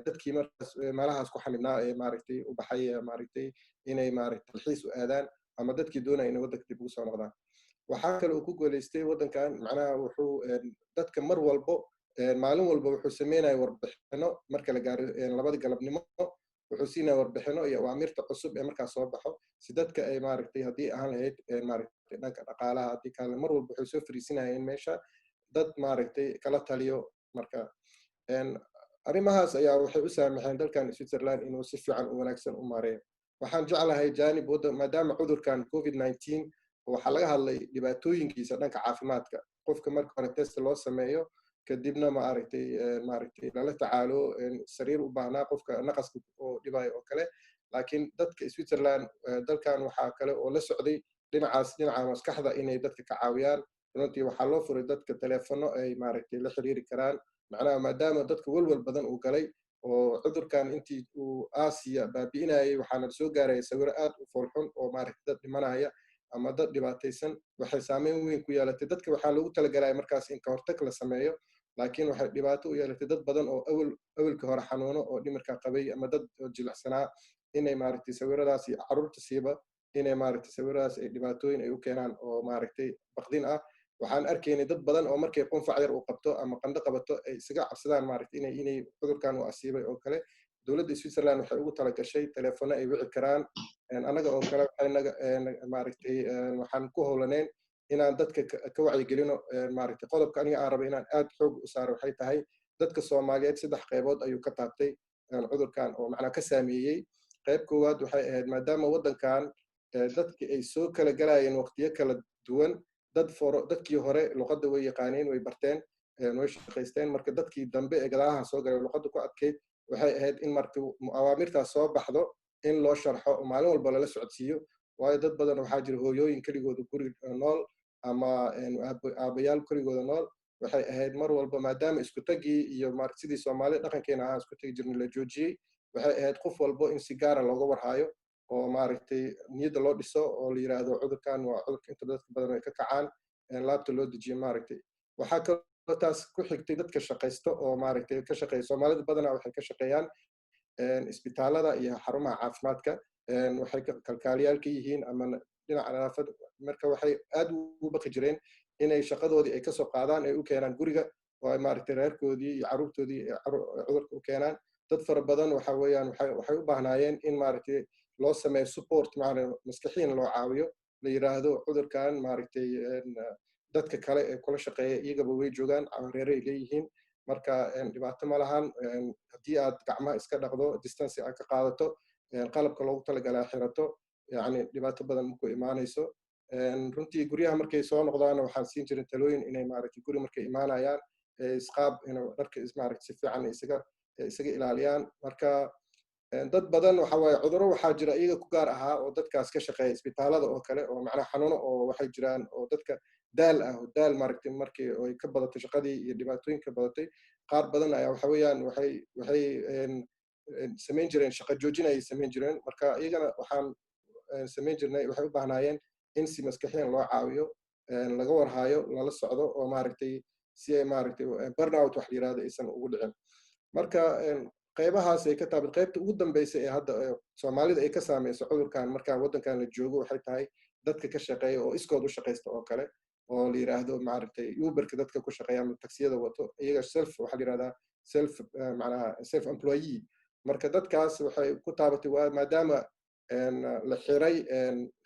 dadkii markaas meelahaas ku xamidnaa ee maaragtay u baxay maaragtay inay maaragtay dalxiis u aadaan ama dadkii doonaya inay waddanka dib ugu soo noqdaan waxaa kale uu ku guuleystay waddankan macnaha wuxuu dadka mar walbo maalin walba wuxuu sameynaya warbixino marka la gaaro 2 galabnimo wuxuu siinaya warbixino iyo awaamirta cusub ee markaas soo baxo si dadka ay maaragtay haddii ahaan lahayd maaragtay dhanka dhaqaalaha haddii kale mar walba wuxuu soo fariisinayeen meesha dad maaragtay kala taliyo marka arrimahaas ayaa waxay u saamaxeen dalkan Switzerland inuu si fiican u wanaagsan u maareeyo waxaan jeclahay jaanib maadaama cudurkan COVID-19 waxaa laga hadlay dhibaatooyinkiisa dhanka caafimaadka qofka marka hore test loo sameeyo kadibna maaragtay lala tacaalo sariir u baahnaa qofka naqaska oo dhibayo oo kale laakiin dadka Switzerland dalkan waxaa kale oo la socday dhinaca maskaxda inay dadka ka caawiyaan runtii waxaa loo furay dadka telefono ay maaragtay la xiriiri karaan macnaha maadaama dadka walwal badan uu galay oo cudurkan intii uu Aasiya baabi'inayay waxaana soo gaaray sawiro aad u foolxun oo maaragtay dad dhimanaya ama dad dhibaataysan waxay saameyn weyn ku yeelatay dadka waxaa loogu talagalay markaas in ka hortag la sameeyo laakiin waxay dhibaato u yeelatay dad badan oo awalka hore xanuuno oo dhimirka qabay ama dad jilicsanaa inay maaragtay sawiradaas iyo carruurta siiba inay maaragtay sawiradaas ay dhibaatooyin ay u keenaan oo maaragtay baqdin ah waxaan arkaynay dad badan oo markay qunfac yar uu qabto ama qandho qabato ay isaga cabsadaan maaragtay inay cudurkan u asiibay oo kale dowladda Switzerland waxay ugu talagashay telefono ay wici karaan anaga oo kale maaragtay waxaan ku howlaneen inaan dadka ka wacyigelino maaragtay qodobka aniga aan rabo inaan aad xoog u saaro waxay tahay dadka Soomaaliyeed 3 qaybood ayuu ka taabtay cudurkan oo macnaa ka saameeyey qayb koowaad waxay ahayd maadaama waddankan dadkii ay soo kala galayeen waqtiyo kala duwan dadkii hore luqadda way yaqaaneen way barteen way shaqaysteen marka dadkii dambe ee gadaalaha soo galay luqadda ku adkayd waxay ahayd in marka awaamirtaas soo baxdo in loo sharxo maalin walba lala socodsiiyo waayo dad badan waxaa jira hooyooyin keligooda guriga nool ama aabayaal keligooda nool waxay ahayd mar walba maadaama isku tagii iyo sidii soomaalida dhaqankeena ahaa isku tagi jirnay la joojiyey waxay ahayd qof walbo in si gaara looga warhaayo oo maaragtay niyadda loo dhiso oo la yiraahdo cudurkan waa cudurka inta dadka badan ay ka kacaan laabta loo dejiyo maaragtay waxaa kaloo taas ku xigtay dadka shaqaysto oo maaragtay ka shaqeeya soomaalida badanaa waxay ka shaqeeyaan isbitaalada iyo xarumaha caafimaadka waxay kalkaaliyaal ka yihiin ama dhinaca nadaafadda marka waxay aad ugu baqi jireen inay shaqadoodii ay kasoo qaadaan ay u keenaan guriga oo ay maaragtay reerkoodii iyo carruurtoodii cudurka u keenaan dad fara badan waxa weeyaan waxay u baahnaayeen in maaragtay loo sameeyo support maskaxiin loo caawiyo la yiraahdo cudurkan maaragtay dadka kale ee kula shaqeeya iyagaba way joogaan reere ay leeyihiin marka dhibaato ma lahan haddii aad gacmaha iska dhaqdo distance aad ka qaadato qalabka loogu talagalaa xirato yani dhibaato badan maku imaanayso runtii guryaha markay soo noqdaana waxaan siin jirin talooyin inay maaragtay guri markay imaanayaan isqaab dharka maaragtay si fiican isaga ilaaliyaan marka dad badan waxa waaye cudurro waxaa jira iyaga ku gaar ahaa oo dadkaas ka shaqeeya isbitaalada oo kale oo macnaha xanuuno oo waxay jiraan oo dadka daal maaragtay markii ay ka badatay shaqadii iyo dhibaatooyinka badatay qaar badan ayaa waxa weeyaan waxay samayn jireen shaqo joojin ayay samayn jireen marka iyagana waxaan samayn jirnay waxay u baahnaayeen in si maskaxiyan loo caawiyo laga warhaayo lala socdo oo maaragtay si ay maaragtay burnout wax la yiraahdo aysan ugu dhicin marka qaybahaas ay ka taabid qaybta ugu dambaysa ee hadda soomaalida ay ka saameyso cudurkan marka waddankan la joogo waxay tahay dadka ka shaqeeya oo iskood u shaqaysta oo kale oo la yiraahdo maaragtay uberka dadka ku shaqeeya ama taksiyada wato iyaga waxa la yirahdaa macnaha self employee marka dadkaas waxay ku taabatay maadaama la xiray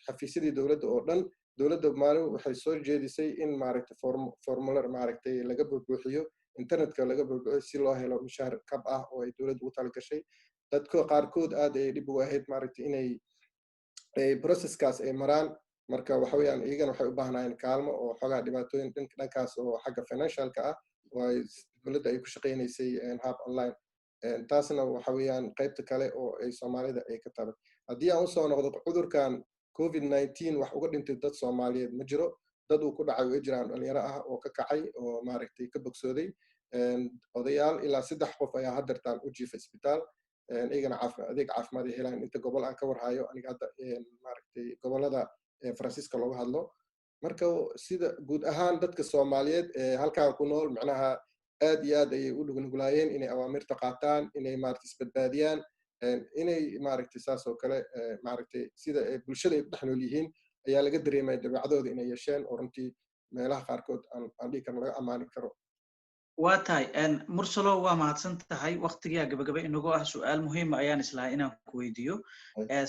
xafiisyadii dowladda oo dhan dowladda maalin waxay soo jeedisay in maaragtay formular maaragtay laga buuxiyo internetka laga buuxiyo si loo helo mushaar kab ah oo ay dowladdu u talagashay dadka qaarkood aad ay dhib ugu ahayd maaragtay inay processkaas ay maraan marka waxa weeyaan iyagana waxay u baahnaayeen kaalmo oo xogaa dhibaatooyin dhankaas oo xagga financialka ah oo ay dowladda ay ku shaqaynaysay hab online taasna waxa weeyaan qaybta kale oo ay soomaalida ay ka taban haddii aan usoo noqdo cudurkan covid-19 wax uga dhintay dad soomaaliyeed ma jiro dad uu ku dhacay way jiraan dhalinyaro ah oo ka kacay oo maaragtay ka bogsooday odayaal ilaa 3 qof ayaa haddeertaan u jiifa isbitaal iyagana adeeg caafimaad ay helaan inta gobol aan ka warhayo aniga hadda maaragtay gobolada faransiiska looga hadlo marka sida guud ahaan dadka soomaaliyeed ee halkaan ku nool macnaha aad iyo aad ayay u dhugnuglaayeen inay awaamirta qaataan inay maaragtay isbadbaadiyaan inay maaragtay saas oo kale maaragtay sida bulshada ay ku dhex nool yihiin ayaa laga dareemaya dabeecadooda inay yeesheen oo runtii meelaha qaarkood aan dhihi karno laga ammaani karo waa tahay mursalo waa mahadsan tahay waqtigaa gabagaba inagoo ah su-aal muhiima ayaan islahay inaan ku weydiiyo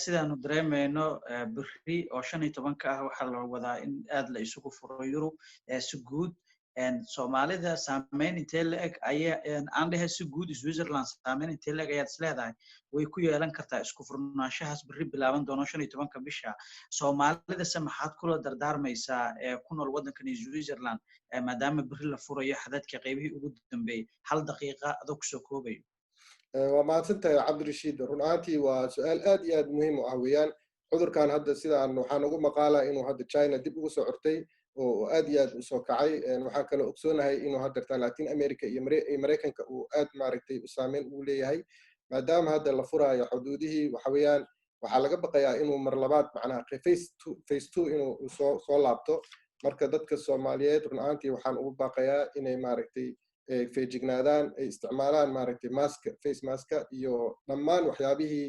sidaanu dareemayno berri oo 15 ah waxaa la wadaa in aad la isugu furo yurub si guud soomaalida saameyn intee la-eg aan dhehe si guud switzerland saameyn intee la-eg ayaad isleedahay way ku yeelan kartaa isku furnaanshahaas berri bilaaban doono 15 bisha soomaalidase maxaad kula dardaarmaysaa ku nool waddankan switzerland maadaama berri la furayo xadadka qaybihii ugu dambeeyey 1 daqiiqa adoo kusoo koobayo waa mahadsantahay cabdirashiid run ahaantii waa su-aal aad iyo aad muhiim u ah weeyaan cudurkan hadda sidaan waxaan ugu maqaalaa inuu hadda china dib ugu soo curtay oo aad iyo aad u soo kacay waxaan kaloo ogsoonahay inuu haddeertaan latin america iyo maraykanka uu aad maaragtay u saameyn ugu leeyahay maadaama hadda la furaayo xuduudihii waxa weeyaan waxaa laga baqayaa inuu mar labaad macnaha phase 2 inuu soo laabto marka dadka soomaaliyeed run ahaantii waxaan ugu baaqayaa inay maaragtay feejignaadaan ay isticmaalaan maaragtay face maska iyo dhammaan waxyaabihii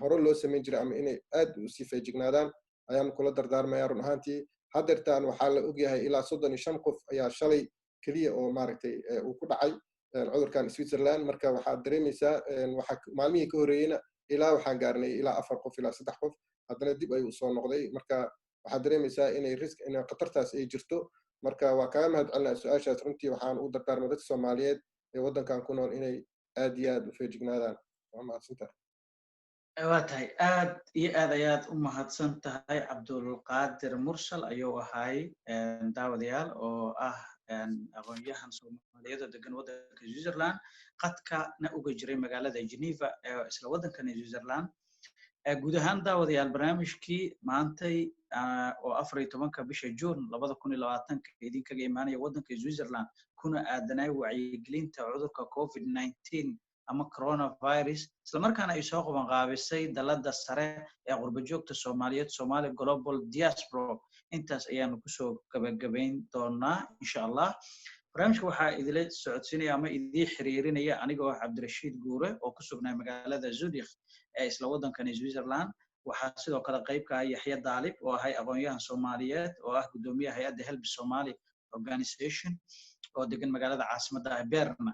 hore loo samayn jiray ama inay aad usii feejignaadaan ayaan kula dardaarmaya run ahaantii haddeertaan waxaa la ogyahay ilaa 35 qof ayaa shalay keliya oo maaragtay uu ku dhacay cudurkan Switzerland marka waxaad dareemaysaa maalmihii ka horreeyeyna ilaa waxaan gaarnay ilaa 4 qof ilaa 3 qof haddana dib ayuu soo noqday marka waxaad dareemaysaa inay khatartaas ay jirto marka waa kaaga mahadcelinaa su-aashaas runtii waxaan ugu dardaarmay dadka soomaaliyeed ee waddankan ku nool inay aad iyo aad u feejignaadaan. waa mahadsantahay. waa tahay aad iyo aad ayaad u mahadsan tahay cabdulqaadir mursal ayuu ahay daawadayaal oo ah aqoonyahan soomaaliyeed oo degan waddanka Switzerland qadkana uga jiray magaalada Geneva ee isla waddankan Switzerland. guud ahaan daawadayaal barnaamijkii maantay oo 14 bisha June 2020 idinkaga imaanaya waddanka Switzerland kuna aadanay wacyigelinta cudurka COVID-19 ama coronavirus isla markaana ay soo qaban qaabisay dalada sare ee qurba joogta Soomaaliyeed Somali Global Diaspora. intaas ayaanu kusoo gabagabayn doonaa insha Allah. barnaamijka waxaa idila socodsiinaya ama idii xiriirinaya anigoo Cabdirashiid Guure oo ku sugnaa magaalada Zurich ee isla waddankan Switzerland. waxaa sidoo kale qayb ka ah Yaxya Daalib oo ahay aqoonyahan Soomaaliyeed oo ah gudoomiyaha hay'adda Help Somali Organization oo degan magaalada caasimadda Bern.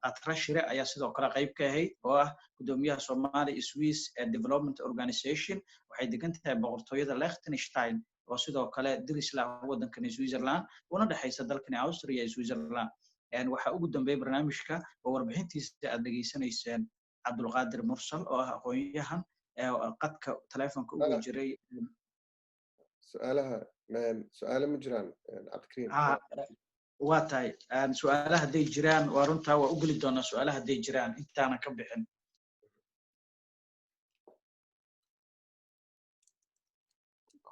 Qatra Shire ayaa sidoo kale qayb ka ahayd oo ah gudoomiyaha Somali Swiss Development Organization waxay degan tahay boqortooyada Liechtenstein oo sidoo kale diris la waddankan Switzerland una dhaxaysa dalkan Austria iyo Switzerland. waxa ugu dambeeyay barnaamijka oo warbixintiisa aad dhageysanayseen Cabdulqaadir Mursal oo ah aqoonyahan qadka telefoonka ugu jiray. su'aalo ma jiraan Cabdikariim? waa tahay su'aalaha hadday jiraan waa runtaa waa u geli doonaa su'aalaha hadday jiraan intaanan ka bixin.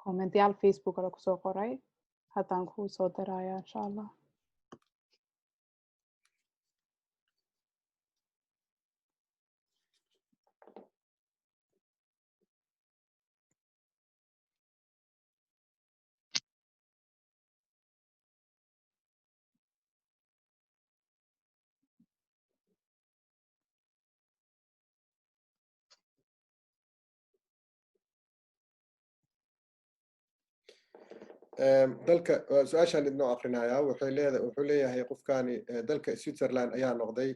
kommentayaal Facebook la kusoo qoray haddaan kuu soo diraya insha Allah. dalka su'aashaan idinoo aqrinayaa wuxuu leeyahay qofkaani dalka Switzerland ayaa noqday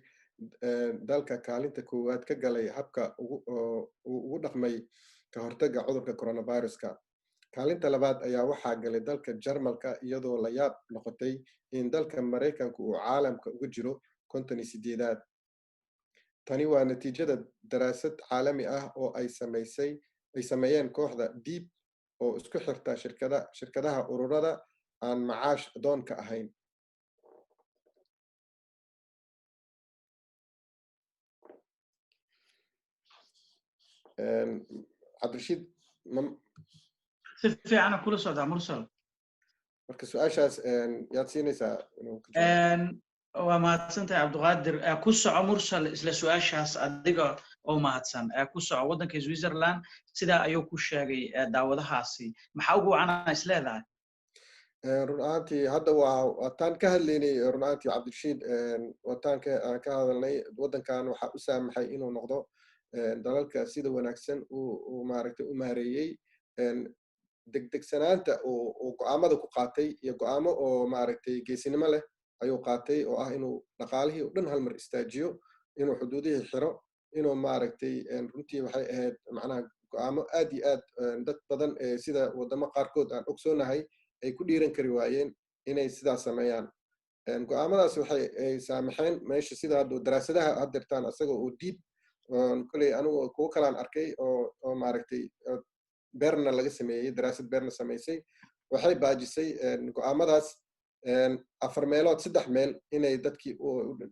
dalka kaalinta koowaad ka galay habka ugu dhaqmay ka hortagga cudurka coronaviruska. kaalinta labaad ayaa waxaa galay dalka Jarmalka iyadoo la yaab noqotay in dalka Mareykanku uu caalamka uga jiro 58aad. tani waa natiijada daraasad caalami ah oo ay sameeyeen kooxda Deep oo isku xirta shirkadaha ururada aan macaash doonka ahayn. Cabdirashiid si fiican kula socdaa Mursal. marka su'aashaas yaad siinaysaa waa mahadsantahay Cabdulqaadir. ku soco Mursal isla su'aashaas adiga oo mahadsan. ku soco waddanka Switzerland sidaa ayuu ku sheegay daawadahaasi maxaa ugu wacana isleedahay? run ahaantii hadda waataan ka hadlaynay run ahaantii Cabdirashiid waataan ka hadalnay waddankan waxaa u saamaxay inuu noqdo dalalka sida wanaagsan uu maaragtay u maareeyay degdegsanaanta uu go'aamada ku qaatay iyo go'aamo oo maaragtay geesinimo leh ayuu qaatay oo ah inuu dhaqaalihii oo dhan hal mar istaajiyo, inuu xuduudihii xiro, inuu maaragtay runtii waxay ahayd macnaha go'aamo aad iyo aad dad badan sida wadamo qaarkood aan ogsoonahay ay ku dhiiran kari waayeen inay sidaas sameeyaan. go'aamadaas waxay saamaxeen meesha sida daraasadaha haddeertaan asaga oo Deep koley anigu kuwo kalaan arkay oo maaragtay Berna laga sameeyey daraasad Berna samaysay waxay baajisay go'aamadaas 4 meelood 3 meel inay dadkii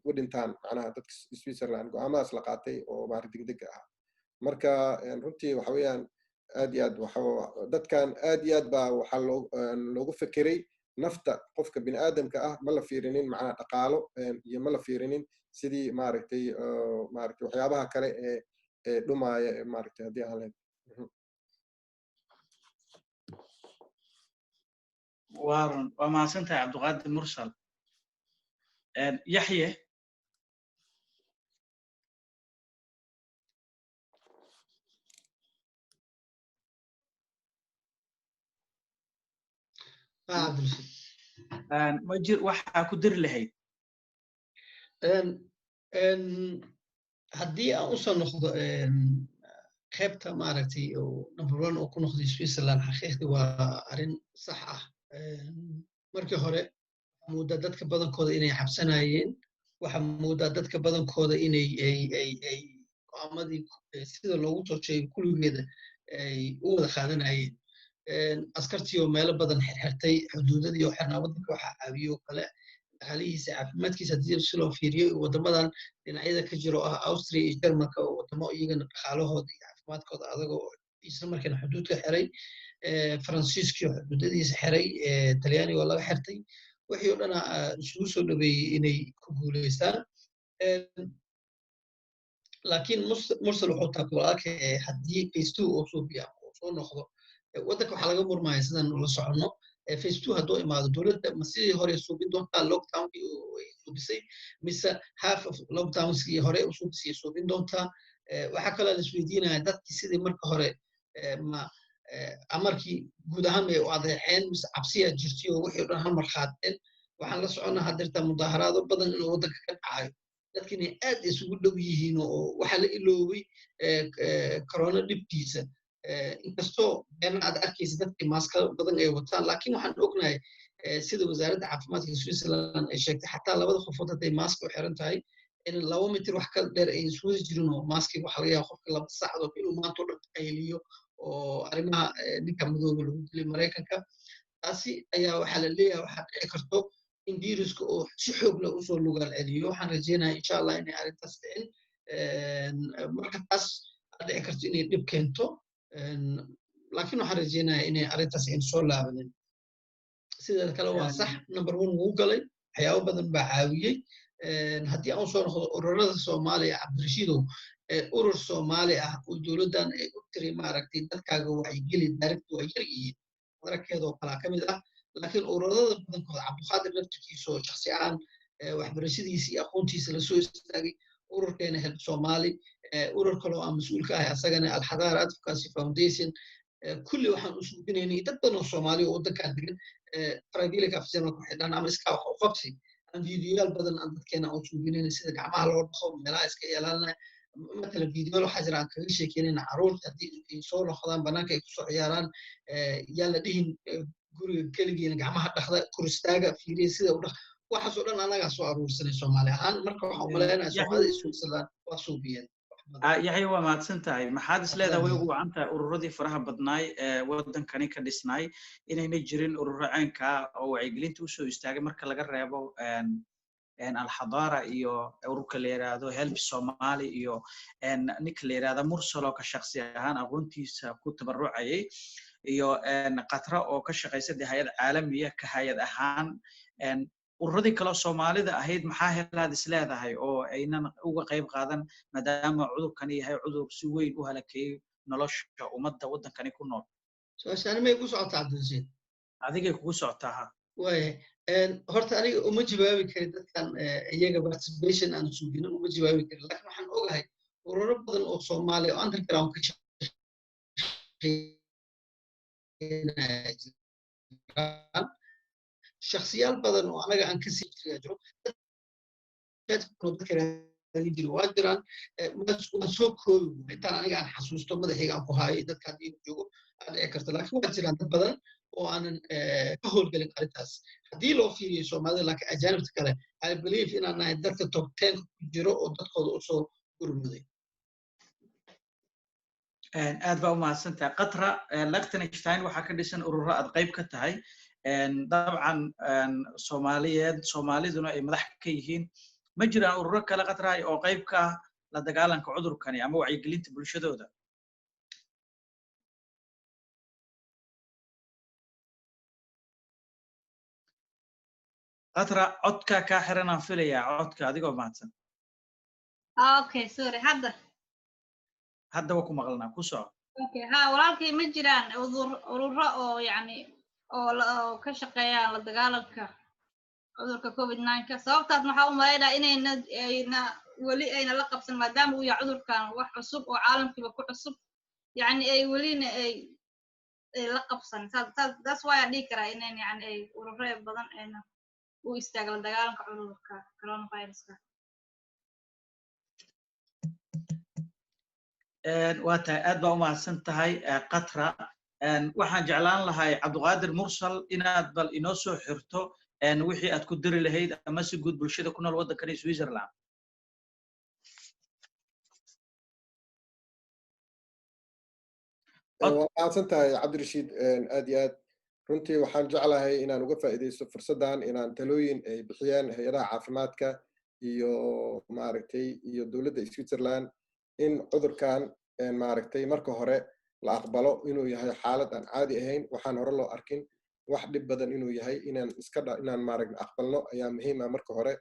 u dhintaan macnaha dadka Switzerland go'aamadaas la qaatay oo maaragtay degdeg ah. marka runtii waxa weeyaan aad iyo aad dadkan aad iyo aad baa waxaa loogu fekeray nafta qofka bini'aadamka ah ma la fiirinin macnaha dhaqaalo iyo ma la fiirinin sidii maaragtay waxyaabaha kale ee dhumaaya maaragtay haddii aan lahayn. waa mahadsantahay Cabdulqaadir Mursal. Yaxye waxaa ku diri lahayd haddii aan usoo noqdo qaybta maaragtay number 1 oo ku noqday Switzerland xaqiiqdii waa arrin sax ah. markii hore muddo dadka badankooda inay xabsanayeen waxaa moodaa dadka badankooda inay go'aamadii sida loogu toosheeyo kulligeeda ay u wada qaadanayeen askartii oo meelo badan xirxirtay xuduudadii oo xirnaa waddanka waxaa caawiye oo kale dhaqaalihiisa caafimaadkiisa haddii si loo fiiriyo waddamadan dhinacyada ka jiro ah Austria iyo Jarmalka oo waddamo iyagana dhaqaalahooda iyo caafimaadkooda adagoo isla markiina xuduudka xiray faransiiskii oo xuduudadiisa xiray talyaaniga oo laga xirtay wixii oo dhana isugu soo dhaweeyey inay ku guulaystaan laakiin mursal wuxuu taabtay haddii phase 2 oo suubiya oo soo noqdo waddanka waxaa laga murmaya sidaan ula soconno phase 2 hadduu imaado dowladda ma sidii hore suubin doontaa lockdownkii ay suubisay mise half of lockdownskii hore u suubisay suubin doontaa waxaa kaloo la isweydiinaya dadkii sidii marka hore ma amarkii guud ahaan may u adeeceen mise cabsiyaa jirtay oo wixii o dhan hal mar qaateen waxaan la soconnaa haddeerta mudaaharaado badan inuu waddanka ka dhacayo dadkiina aad isugu dhow yihiin oo waxaa la iloobay corona dhibkiisa inkastoo beena aad arkaysa dadkii maaska badan ay wataan laakiin waxaan ognahay sida wasaaradda caafimaadka Switzerland ay sheegtay xataa labada qofood hadday maaska u xiran tahay in 2 mitir wax ka dheer ay iswada jirin oo maaskii waxa laga yaaba qofka 2 saacadood inuu maanta oo dhan qayliyo oo arrimaha ninka madooba lagu dilay Mareykanka taasi ayaa waxaa la leeyahay waxaa dhici karto in viruska oo si xoog leh usoo lugaal celiyo waxaan rajeynayaa insha allah inay arrintaas dhicin marka taas dhici karto inay dhib keento laakiin waxaan rajeynayaa inay arrintaas aynu soo laabanin sideeda kale waa sax number 1 wuu galay waxyaabo badan baa caawiyey haddii aan soo noqdo ururada Soomaaliya Cabdirashiidow urur Soomaali ah oo dowladdan ay u tiri maaragtay dadkaaga wacyigeli direct waa yar yihiin wararkeedoo kalaa ka mid ah laakiin ururada badankooda Cabdiqaadir naftigiisa oo shakhsi ahaan waxbarashadiisa iyo aqoontiisa la soo istaagay ururkeena Help Somali urur kaloo aan mas'uul ka ahay asagana Al-Hadaara Advocacy Foundation kulli waxaan u suubinaynay dad badan oo Soomaali oo waddankan degan private afjana ku xidhan ama iska wax u qabsi aan fiidiyoyaal badan aan dadkeena u suubinaynay sida gacmaha loo dhaqo meelaha iska yeelanaya مثلا فيديو لو حجر عن كل شيء كنا عروض تدي صور خدام بناك يكسر عياران يلا دين قولي كل جينا جماعة دخل كرستاجا في ريسة وحصلنا أنا قصوا عروض سنة الصومالية أنا مركب حملنا سوالي سويسرلاند وصوبيا yahay waa mahadsantahay maxaad is leedahay way ugu wacantahay ururadii faraha badnaay waddankani ka dhisnay inayna jirin ururo caynka oo wacyigelinta u soo istaagay marka laga reebo Al-Hadaara iyo ururka la yiraahdo Help Somali iyo ninka la yiraahdo Mursal oo ka shakhsi ahaan aqoontiisa ku tabarucayay iyo Qatra oo ka shaqeysay hay'ad caalamiya ka hay'ad ahaan ururadii kale Soomaalida ahayd maxaa helaad is leedahay oo aynan uga qayb qaadan maadaama cudurkani yahay cudur si weyn u halakay nolosha ummadda waddankani ku nool su'aashaani may ku socotaa Cabdirashiid adigay kugu socotaa way horta aniga uma jawaabi karin dadkan iyaga participation aan suuginin uma jawaabi karin laakiin waxaan ogahay ururo badan oo Soomaali oo underground ka shaqeeya shakhsiyaal badan oo anaga aan ka sii jiro waa jiraan waan soo koobi intaan aniga aan xasuusto madaxayga aan ku haayay dadka haddii joogo aan dhici karta laakiin waa jiraan dad badan oo aanan ka howlgelin arrintaas haddii loo fiiriyo Soomaalida laakiin ajaanibta kale I believe inaan nahay dadka top 10 ku jiro oo dadkooda u soo gurmaday aad baa u mahadsantahay Qatra Liechtenstein waxaa ka dhisan ururo aad qayb ka tahay dabcan Soomaaliduna ay madax ka yihiin ma jiraan ururo kale Qatra oo qayb ka ah la dagaalanka cudurkani ama wacyigelinta bulshadooda Qatra codka ka xiran aan filayaa codka adigoo mahadsan okay sorry hadda waa ku maqalnaa ku soco okay walaalkay ma jiraan ururo oo yani oo ka shaqeeya la dagaalanka cudurka COVID-19 sababtaas maxaa u maleynaa inayna wali ayna la qabsan maadaama uu yahay cudurkan wax cusub oo caalamkiiba ku cusub yani ay walina ay la qabsan that's why aan dhihi karaa inay yani ay ururo badan ayna u istaaga la dagaalanka cudurka coronaviruska waa tahay aad baa u mahadsan tahay Qatra waxaan jeclaan lahay Cabdiqaadir Mursal inaad bal inoo soo xirto wixii aad ku diri lahayd ama si guud bulshada ku nool waddankani Switzerland. waa mahadsantahay cabdirashiid aad iyo aad runtii waxaan jeclahay inaan uga faa'iidaysto fursaddan inaan talooyin ay bixiyaan hay-adaha caafimaadka iyo maaragtay iyo dowladda Switzerland in cudurkan maaragtay marka hore la aqbalo inuu yahay xaalad aan caadi ahayn waxaan hore loo arkin wax dhib badan inuu yahay inaan maaragtay aqbalno ayaa muhiim ah marka hore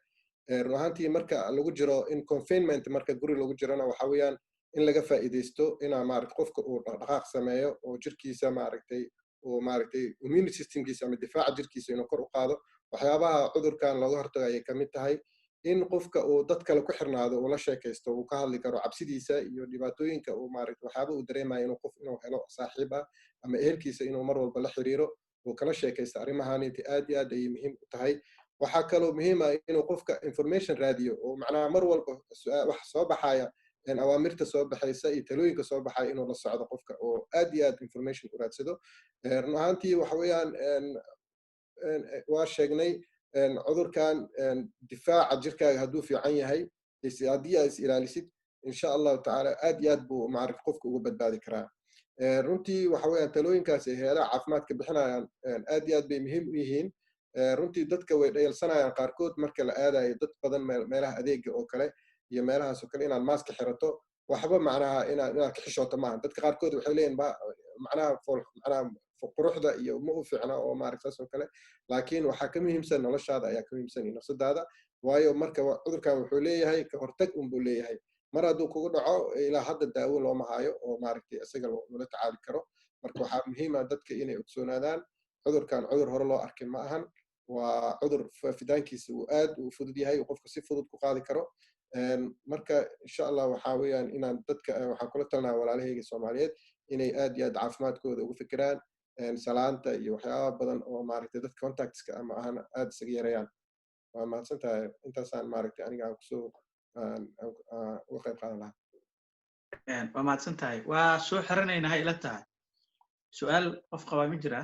run ahaantii marka lagu jiro in confinement marka guri lagu jirana waxa weeyaan in laga faa'iidaysto inaa maaragtay qofka uu dhaqdhaqaaq sameeyo oo jirkiisa maaragtay immune systemkiisa ama difaaca jirkiisa inuu kor u qaado waxyaabaha cudurkan looga hortago ayay ka mid tahay in qofka uu dad kale ku xirnaado uu la sheekaysto uu ka hadli karo cabsidiisa iyo dhibaatooyinka uu maaragtay waxyaaba uu dareemayo inuu helo saaxiib ah ama ehelkiisa inuu mar walba la xiriiro uu kala sheekaysto arrimahaaniti aad iyo aad ayay muhiim u tahay waxaa kaloo muhiim ah inuu qofka information raadiyo oo macnaha mar walba wax soo baxaya awaamirta soo baxaysa iyo talooyinka soo baxaya inuu la socdo qofka oo aad iyo aad information u raadsado run ahaantii waxa weeyaan waa sheegnay cudurkan difaaca jirkaaga hadduu fiican yahay haddii aad is ilaalisid insha allahu tacaala aad iyo aad buu maaragtay qofka uga badbaadi karaa runtii waxa weeyaan talooyinkaas ay hay-adaha caafimaadka bixinayaan aad iyo aad bay muhiim u yihiin runtii dadka way dhayalsanayaan qaarkood marka la aadayo dad badan meelaha adeega oo kale iyo meelahaas oo kale inaad maaska xirato waxba macnaha inaad ka xishooto maaha dadka qaarkood waxay leeyihin macnaha quruxda iyo ma u fiicna oo maaragta saas oo kale laakiin waxaa ka muhiimsan noloshaada ayaa ka muhiimsan iyo nafsadaada waayo marka cudurkan wuxuu leeyahay ka hortag unbuu leeyahay mar hadduu kugu dhaco ilaa hadda daawo looma hayo oo maaragtay isaga loola tacaali karo marka waxaa muhiim ah dadka inay ogsoonaadaan cudurkan cudur hore loo arkin ma ahan waa cudur faafidaankiisa uu aad u fudud yahay qofka si fudud ku qaadi karo marka insha allah waxaa weeyaan inaan dadka waxaan kula talnaa walaalahayga Soomaaliyeed inay aad iyo aad caafimaadkooda ugu fikiraan salaanta iyo waxyaaba badan oo maaragtay dadka contactska ama ahana aad isaga yareeyaan waa mahadsantahay intaasaan maaragtay aniga aan kusoo uga qayb qaadan lahaa waa mahadsantahay waa soo xiranaynahay ila tahay su'aal qof qabaa ma jira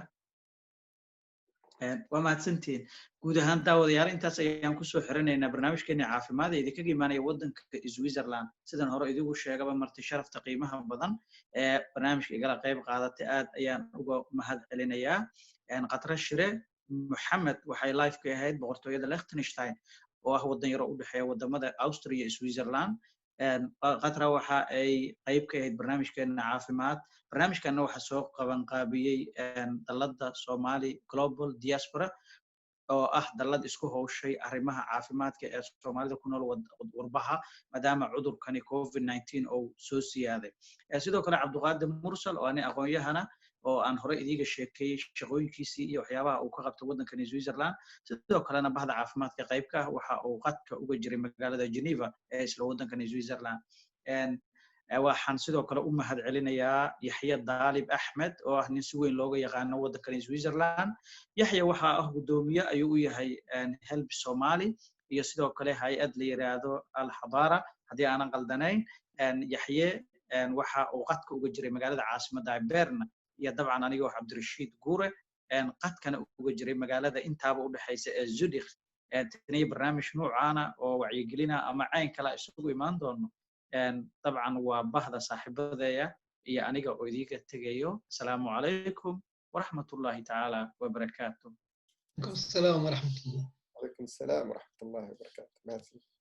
waa mahadsantihiin guud ahaan daawadayaal intaas ayaan kusoo xiranaynaa barnaamijkeena caafimaad ee idinkaga imaanaya waddanka Switzerland sidan hore idigu sheegaba marti sharafta qiimaha badan ee barnaamijka igala qayb qaadatay aad ayaan uga mahad celinayaa Qatra Shire Maxamed waxay live ka ahayd boqortooyada Liechtenstein oo ah waddan yar oo u dhexeeya wadamada Austria iyo Switzerland Qatra waxa ay qayb ka ahayd barnaamijkeena caafimaad barnaamijkana waxa soo qaban qaabiyay dalladda Somali Global Diaspora oo ah dallad isku hawshay arrimaha caafimaadka ee Soomaalida ku nool warbaha maadaama cudurkani COVID-19 oo soo siyaaday sidoo kale Cabduqaadir Mursal oo aan aqoon-yahana oo aan hore idiga sheekay shaqooyinkiisii iyo waxyaabaha uu ka qabto waddankan Switzerland sidoo kalena bahda caafimaadka qaybka waxa uu qadka uga jiray magaalada Geneva ee isla waddankan Switzerland waxaan sidoo kale u mahad celinayaa Yaxya Daalib Axmed oo ah nin si weyn looga yaqaano waddankan Switzerland Yaxya waxa ah gudoomiye ayuu u yahay Help Somali iyo sidoo kale hay'ad la yiraahdo Al Hadara hadii aanan qaldanayn Yaxya waxa uu qadka uga jiray magaalada caasimadda Bern iyo dabcan aniga wax Cabdirashiid Guure qadkana uga jiray magaalada intaaba u dhaxaysa ee Zurich tani barnaamij noocaana oo wacyigelina ama cayn kala isugu imaan doono طبعا وبهذا صاحبتي هي أنيقا أوديك تجيو السلام عليكم ورحمة الله تعالى وبركاته. السلام ورحمة الله. وعليكم السلام ورحمة الله وبركاته.